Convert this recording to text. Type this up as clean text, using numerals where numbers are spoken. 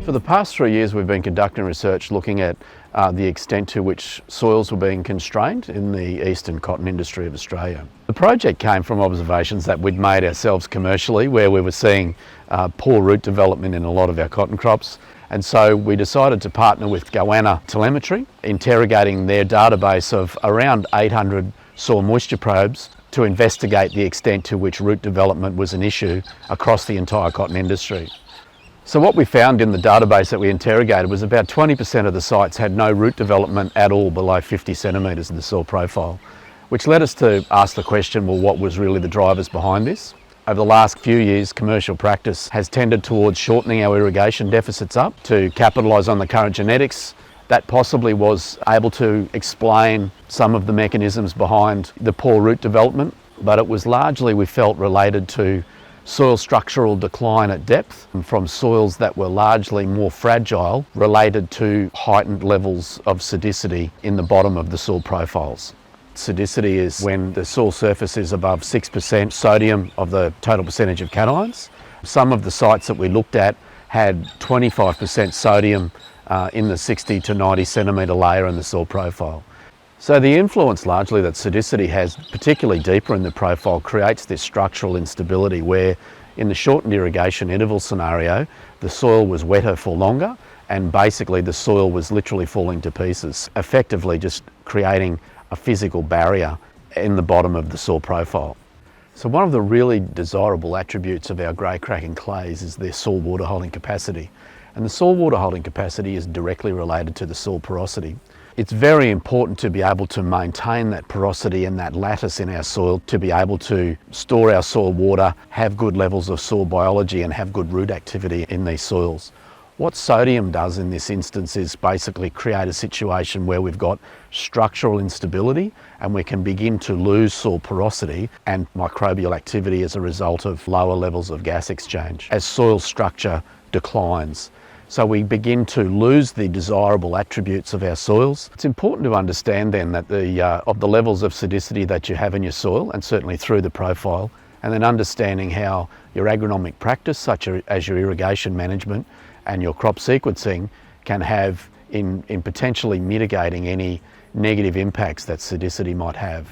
For the past 3 years we've been conducting research looking at the extent to which soils were being constrained in the eastern cotton industry of Australia. The project came from observations that we'd made ourselves commercially, where we were seeing poor root development in a lot of our cotton crops, and so we decided to partner with Goanna Telemetry, interrogating their database of around 800 soil moisture probes to investigate the extent to which root development was an issue across the entire cotton industry. So what we found in the database that we interrogated was about 20% of the sites had no root development at all below 50 centimetres in the soil profile, which led us to ask the question, well, what was really the drivers behind this? Over the last few years, commercial practice has tended towards shortening our irrigation deficits up to capitalise on the current genetics. That possibly was able to explain some of the mechanisms behind the poor root development, but it was largely, we felt, related to soil structural decline at depth from soils that were largely more fragile, related to heightened levels of sidicity in the bottom of the soil profiles. Sidicity is when the soil surface is above 6% sodium of the total percentage of cations. Some of the sites that we looked at had 25% sodium in the 60 to 90 centimetre layer in the soil profile. So the influence largely that sidicity has, particularly deeper in the profile, creates this structural instability where in the shortened irrigation interval scenario, the soil was wetter for longer and basically the soil was literally falling to pieces, effectively just creating a physical barrier in the bottom of the soil profile. So one of the really desirable attributes of our grey cracking clays is their soil water holding capacity. And the soil water holding capacity is directly related to the soil porosity. It's very important to be able to maintain that porosity and that lattice in our soil to be able to store our soil water, have good levels of soil biology and have good root activity in these soils. What sodium does in this instance is basically create a situation where we've got structural instability and we can begin to lose soil porosity and microbial activity as a result of lower levels of gas exchange as soil structure declines. So we begin to lose the desirable attributes of our soils. It's important to understand then that of the levels of sidicity that you have in your soil, and certainly through the profile, and then understanding how your agronomic practice, such as your irrigation management and your crop sequencing, can have in potentially mitigating any negative impacts that sidicity might have.